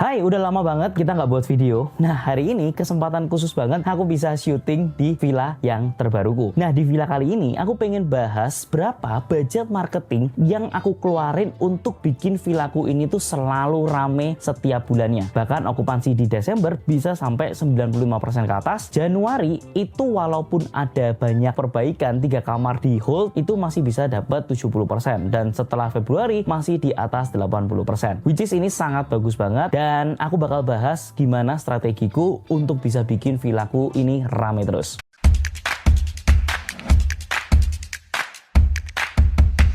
Hai, udah lama banget kita nggak buat video. Nah, hari ini kesempatan khusus banget aku bisa syuting di villa yang terbaruku. Nah, di villa kali ini aku pengen bahas berapa budget marketing yang aku keluarin untuk bikin villaku ini tuh selalu rame setiap bulannya. Bahkan okupansi di Desember bisa sampai 95% ke atas. Januari itu walaupun ada banyak perbaikan, 3 kamar di hold itu masih bisa dapat 70%. Dan setelah Februari masih di atas 80%. Which is ini sangat bagus banget. Dan aku bakal bahas gimana strategiku untuk bisa bikin villaku ini rame terus.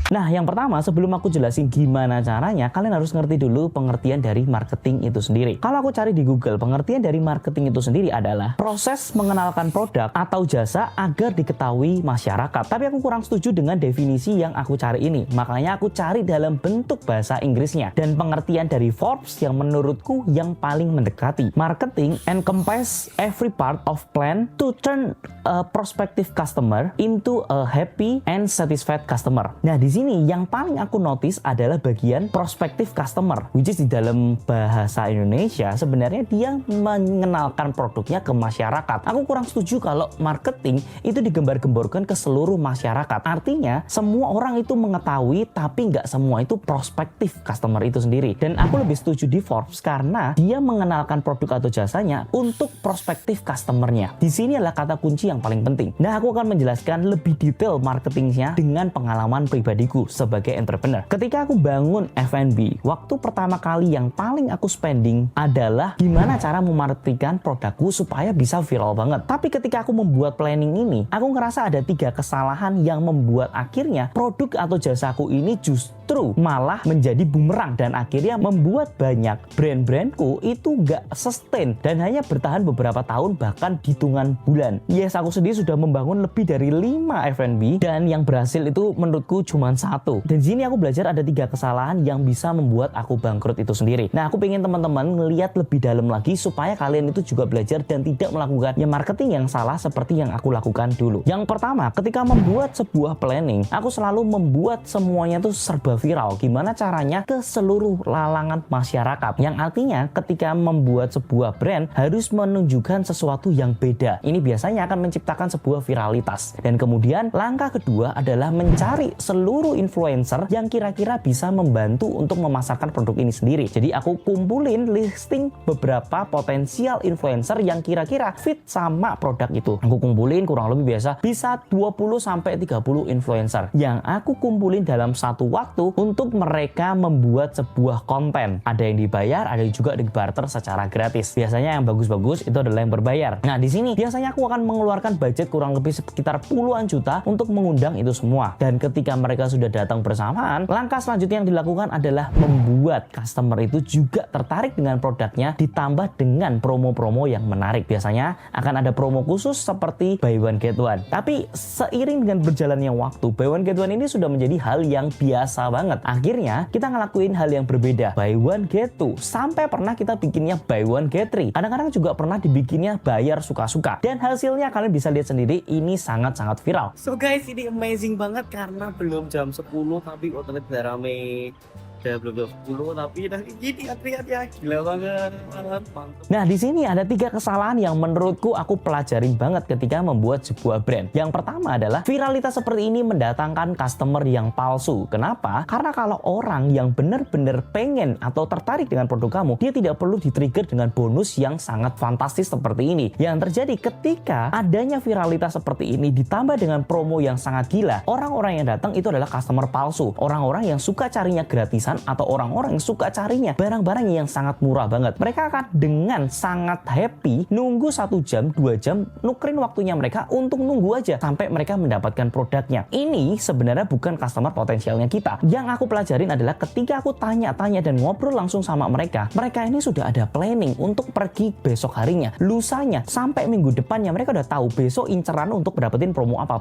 Nah, yang pertama sebelum aku jelasin gimana caranya, kalian harus ngerti dulu pengertian dari marketing itu sendiri. Kalau aku cari di Google, pengertian dari marketing itu sendiri adalah proses mengenalkan produk atau jasa agar diketahui masyarakat. Tapi aku kurang setuju dengan definisi yang aku cari ini. Makanya aku cari dalam bentuk bahasa Inggrisnya. Dan pengertian dari Forbes yang menurutku yang paling mendekati. Marketing encompass every part of plan to turn a prospective customer into a happy and satisfied customer. Nah, di sini yang paling aku notice adalah bagian prospective customer, which is di dalam bahasa Indonesia sebenarnya dia mengenalkan produknya ke masyarakat. Aku kurang setuju kalau marketing itu digembar-gemborkan ke seluruh masyarakat. Artinya semua orang itu mengetahui tapi nggak semua itu prospective customer itu sendiri. Dan aku lebih setuju di Forbes karena dia mengenalkan produk atau jasanya untuk prospective customernya. Di sini adalah kata kunci yang paling penting. Nah, aku akan menjelaskan lebih detail marketingnya dengan pengalaman pribadi sebagai entrepreneur. Ketika aku bangun F&B, waktu pertama kali yang paling aku spending adalah gimana cara memarketingkan produkku supaya bisa viral banget. Tapi ketika aku membuat planning ini, aku ngerasa ada 3 kesalahan yang membuat akhirnya produk atau jasaku ini justru malah menjadi bumerang dan akhirnya membuat banyak brand-brandku itu gak sustain dan hanya bertahan beberapa tahun bahkan hitungan bulan. Yes, aku sendiri sudah membangun lebih dari 5 F&B dan yang berhasil itu menurutku cuma satu. Dan di sini aku belajar ada 3 kesalahan yang bisa membuat aku bangkrut itu sendiri. Nah, aku pengen teman-teman ngelihat lebih dalam lagi supaya kalian itu juga belajar dan tidak melakukan marketing yang salah seperti yang aku lakukan dulu. Yang pertama, ketika membuat sebuah planning, aku selalu membuat semuanya tuh serba viral. Gimana caranya ke seluruh lalangan masyarakat. Yang artinya ketika membuat sebuah brand harus menunjukkan sesuatu yang beda. Ini biasanya akan menciptakan sebuah viralitas. Dan kemudian langkah kedua adalah mencari seluruh influencer yang kira-kira bisa membantu untuk memasarkan produk ini sendiri. Jadi aku kumpulin listing beberapa potensial influencer yang kira-kira fit sama produk itu. Aku kumpulin kurang lebih biasa bisa 20-30 influencer yang aku kumpulin dalam satu waktu untuk mereka membuat sebuah konten. Ada yang dibayar, ada yang juga dibarter secara gratis. Biasanya yang bagus-bagus itu adalah yang berbayar. Nah, di sini biasanya aku akan mengeluarkan budget kurang lebih sekitar puluhan juta untuk mengundang itu semua. Dan ketika mereka sudah datang bersamaan, langkah selanjutnya yang dilakukan adalah membuat customer itu juga tertarik dengan produknya ditambah dengan promo-promo yang menarik. Biasanya akan ada promo khusus seperti buy one get one. Tapi seiring dengan berjalannya waktu, buy one get one ini sudah menjadi hal yang biasa banget. Akhirnya kita ngelakuin hal yang berbeda, buy one get two. Sampai pernah kita bikinnya buy one get three. Kadang-kadang juga pernah dibikinnya bayar suka-suka. Dan hasilnya kalian bisa lihat sendiri, ini sangat-sangat viral. So guys, ini amazing banget karena belum jam 10 tapi outlet udah rame. Udah belum jam 10 tapi udah gini antriannya gila banget. Mantap. Nah, di sini ada 3 kesalahan yang menurutku aku pelajarin banget ketika membuat sebuah brand. Yang pertama adalah viralitas seperti ini mendatangkan customer yang palsu. Kenapa? Karena kalau orang yang benar-benar pengen atau tertarik dengan produk kamu, dia tidak perlu di-trigger dengan bonus yang sangat fantastis seperti ini. Yang terjadi ketika adanya viralitas seperti ini ditambah dengan promo yang sangat gila, orang-orang yang datang itu adalah customer palsu. Orang-orang yang suka carinya gratisan atau orang-orang yang suka carinya barang-barang yang sangat murah banget. Mereka akan dengan sangat happy nunggu 1 jam, 2 jam, nukerin waktunya mereka untuk nunggu aja sampai mereka mendapatkan produknya. Ini sebenarnya bukan customer potensialnya kita. Yang aku pelajarin adalah ketika aku tanya-tanya dan ngobrol langsung sama mereka, mereka ini sudah ada planning untuk pergi besok harinya, lusanya, sampai minggu depannya. Mereka udah tahu besok inceran untuk dapetin promo apa.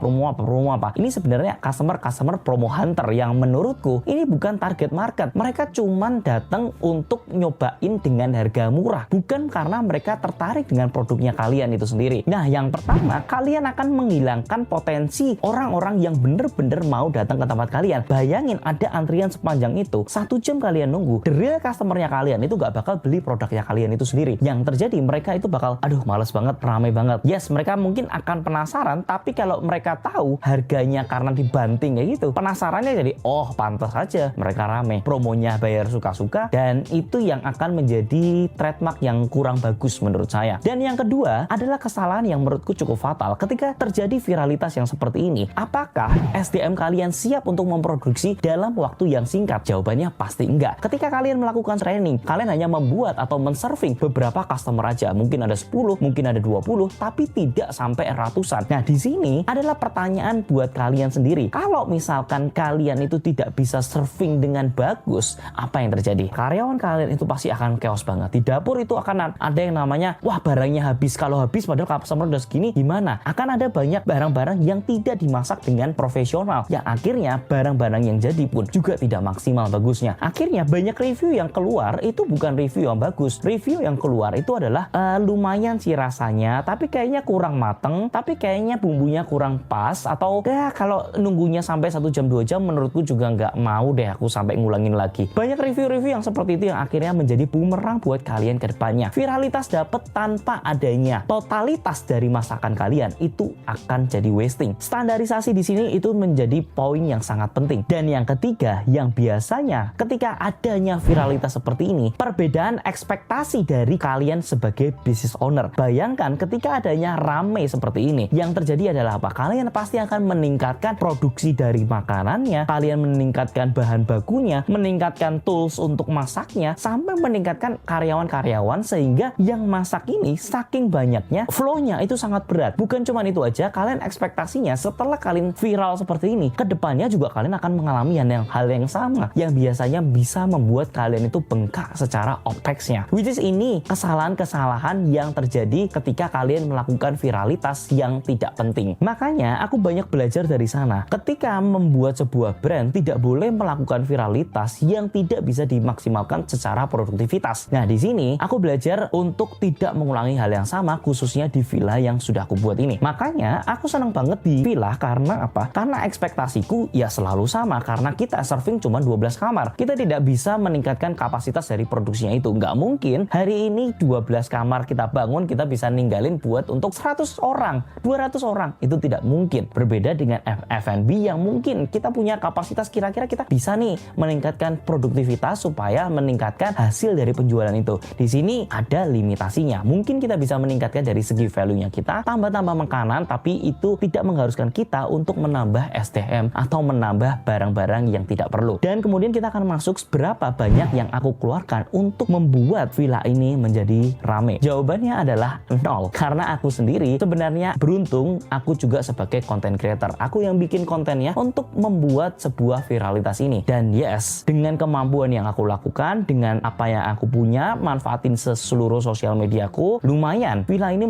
Ini sebenarnya customer promo hunter yang menurutku ini bukan target market. ingat, mereka cuman datang untuk nyobain dengan harga murah, bukan karena mereka tertarik dengan produknya kalian itu sendiri. Nah, yang pertama, kalian akan menghilangkan potensi orang-orang yang bener-bener mau datang ke tempat kalian. Bayangin ada antrian sepanjang itu, 1 jam kalian nunggu, the real customer-nya kalian itu gak bakal beli produknya kalian itu sendiri. Yang terjadi, mereka itu bakal, aduh males banget, ramai banget. Yes, mereka mungkin akan penasaran, tapi kalau mereka tahu harganya karena dibanting kayak gitu, penasarannya jadi, oh pantas saja mereka rame, promonya bayar suka-suka, dan itu yang akan menjadi trademark yang kurang bagus menurut saya. Dan yang kedua adalah kesalahan yang menurutku cukup fatal ketika terjadi viralitas yang seperti ini. Apakah SDM kalian siap untuk memproduksi dalam waktu yang singkat? Jawabannya pasti enggak. Ketika kalian melakukan training, kalian hanya membuat atau men-serving beberapa customer aja, mungkin ada 10, mungkin ada 20, tapi tidak sampai ratusan. Nah, di sini adalah pertanyaan buat kalian sendiri. Kalau misalkan kalian itu tidak bisa serving dengan bagus, apa yang terjadi? Karyawan kalian itu pasti akan chaos banget. Di dapur itu akan ada yang namanya, wah barangnya habis. Kalau habis padahal customer udah segini, gimana? Akan ada banyak barang-barang yang tidak dimasak dengan profesional, yang akhirnya barang-barang yang jadi pun juga tidak maksimal bagusnya. Akhirnya banyak review yang keluar itu bukan review yang bagus. Review yang keluar itu adalah lumayan sih rasanya, tapi kayaknya kurang mateng, tapi kayaknya bumbunya kurang pas, atau ya kalau nunggunya sampai 1 jam 2 jam menurutku juga nggak mau deh aku sampai ngulangin lagi. Banyak review-review yang seperti itu yang akhirnya menjadi bumerang buat kalian ke depannya. Viralitas dapat tanpa adanya totalitas dari masakan kalian itu akan jadi wasting. Standarisasi di sini itu menjadi poin yang sangat penting. Dan yang ketiga, yang biasanya ketika adanya viralitas seperti ini, perbedaan ekspektasi dari kalian sebagai business owner. Bayangkan ketika adanya rame seperti ini, yang terjadi adalah apa? Kalian pasti akan meningkatkan produksi dari makanannya, kalian meningkatkan bahan bakunya, meningkatkan tools untuk masaknya, sampai meningkatkan karyawan-karyawan, sehingga yang masak ini saking banyaknya, flow-nya itu sangat berat. Bukan cuma itu aja, kalian ekspektasinya setelah kalian viral seperti ini, kedepannya juga kalian akan mengalami hal yang sama, yang biasanya bisa membuat kalian itu bengkak secara OPEX-nya. Which is ini kesalahan-kesalahan yang terjadi ketika kalian melakukan viralitas yang tidak penting. Makanya aku banyak belajar dari sana. Ketika membuat sebuah brand, tidak boleh melakukan viralitas yang tidak bisa dimaksimalkan secara produktivitas. Nah, di sini aku belajar untuk tidak mengulangi hal yang sama, khususnya di villa yang sudah aku buat ini. Makanya aku senang banget di villa karena apa? Karena ekspektasiku ya selalu sama, karena kita serving cuma 12 kamar. Kita tidak bisa meningkatkan kapasitas dari produksinya itu. Nggak mungkin hari ini 12 kamar kita bangun, kita bisa ninggalin buat untuk 100 orang, 200 orang. Itu tidak mungkin. Berbeda dengan F&B yang mungkin kita punya kapasitas kira-kira kita bisa nih meningkatkan produktivitas supaya meningkatkan hasil dari penjualan itu. Di sini ada limitasinya. Mungkin kita bisa meningkatkan dari segi value-nya kita, tambah-tambah makanan, tapi itu tidak mengharuskan kita untuk menambah SDM atau menambah barang-barang yang tidak perlu. Dan kemudian kita akan masuk berapa banyak yang aku keluarkan untuk membuat villa ini menjadi rame. Jawabannya adalah 0. Karena aku sendiri sebenarnya beruntung, aku juga sebagai content creator. Aku yang bikin kontennya untuk membuat sebuah viralitas ini. Dan yes, dengan kemampuan yang aku lakukan, dengan apa yang aku punya, manfaatin seluruh sosial mediaku, lumayan villa ini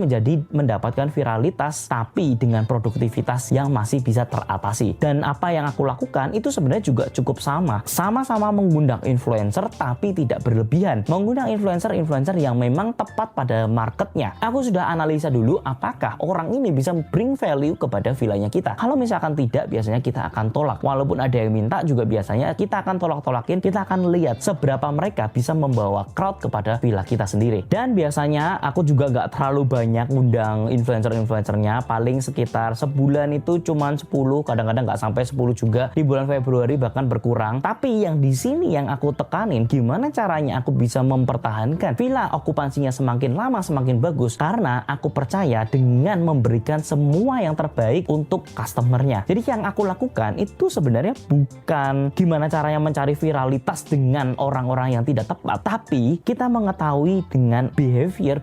mendapatkan viralitas, tapi dengan produktivitas yang masih bisa teratasi. Dan apa yang aku lakukan itu sebenarnya juga cukup sama-sama mengundang influencer, tapi tidak berlebihan. Mengundang influencer yang memang tepat pada marketnya. Aku sudah analisa dulu apakah orang ini bisa bring value kepada villanya kita. Kalau misalkan tidak, biasanya kita akan tolak. Walaupun ada yang minta juga biasanya kita akan tolak-tolakin. Kita akan lihat seberapa mereka bisa membawa crowd kepada villa kita sendiri. Dan biasanya aku juga nggak terlalu banyak ngundang influencer-influencernya. Paling sekitar sebulan itu cuman 10, kadang-kadang nggak sampai 10 juga. Di bulan Februari bahkan berkurang. Tapi yang di sini yang aku tekanin, gimana caranya aku bisa mempertahankan villa okupansinya semakin lama semakin bagus, karena aku percaya dengan memberikan semua yang terbaik untuk customernya. Jadi yang aku lakukan itu sebenarnya bukan gimana caranya mencari viralitas dengan orang-orang yang tidak tepat, tapi kita mengetahui dengan behavior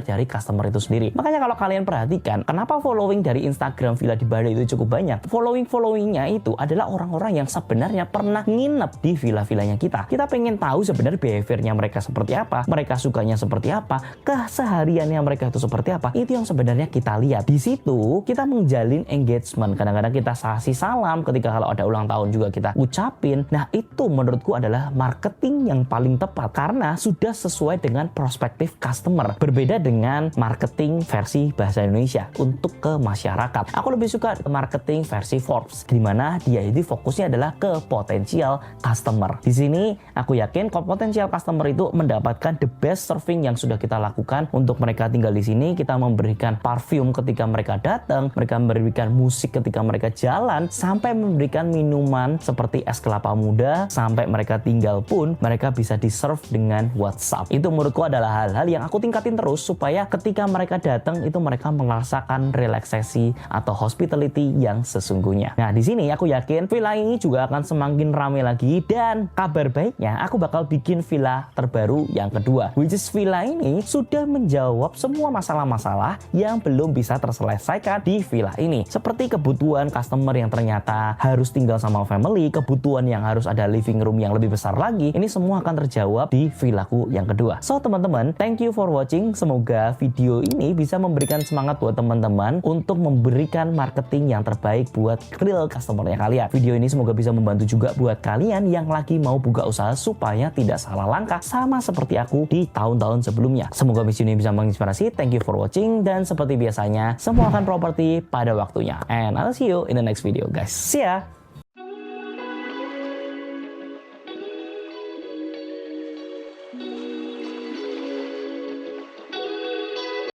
dari customer itu sendiri. Makanya kalau kalian perhatikan, kenapa following dari Instagram Villa di Bali itu cukup banyak? Followingnya itu adalah orang-orang yang sebenarnya pernah nginep di villa-villanya kita. Kita pengen tahu sebenarnya behaviornya mereka seperti apa, mereka sukanya seperti apa, kesehariannya mereka itu seperti apa. Itu yang sebenarnya kita lihat. Di situ kita menjalin engagement. Kadang-kadang kita kasih salam, ketika kalau ada ulang tahun juga kita ucapin. Nah, itu Itu menurutku adalah marketing yang paling tepat karena sudah sesuai dengan perspektif customer. Berbeda dengan marketing versi bahasa Indonesia untuk ke masyarakat. Aku lebih suka marketing versi Forbes, di mana dia itu fokusnya adalah ke potensial customer. Di sini aku yakin potensial customer itu mendapatkan the best serving yang sudah kita lakukan untuk mereka tinggal di sini. Kita memberikan parfum ketika mereka datang, mereka memberikan musik ketika mereka jalan, sampai memberikan minuman seperti es kelapa muda, sampai mereka tinggal pun mereka bisa di-serve dengan WhatsApp. Itu menurutku adalah hal-hal yang aku tingkatin terus supaya ketika mereka datang itu mereka merasakan relaksasi atau hospitality yang sesungguhnya. Nah, di sini aku yakin villa ini juga akan semakin ramai lagi, dan kabar baiknya aku bakal bikin villa terbaru yang kedua, which is villa ini sudah menjawab semua masalah-masalah yang belum bisa terselesaikan di villa ini, seperti kebutuhan customer yang ternyata harus tinggal sama family, kebutuhan yang harus ada living room yang lebih besar lagi. Ini semua akan terjawab di villaku yang kedua. So teman-teman, thank you for watching. Semoga video ini bisa memberikan semangat buat teman-teman untuk memberikan marketing yang terbaik buat real customer-nya kalian. Video ini semoga bisa membantu juga buat kalian yang lagi mau buka usaha supaya tidak salah langkah sama seperti aku di tahun-tahun sebelumnya. Semoga video ini bisa menginspirasi. Thank you for watching, dan seperti biasanya semua akan properti pada waktunya. And I'll see you in the next video guys. See ya!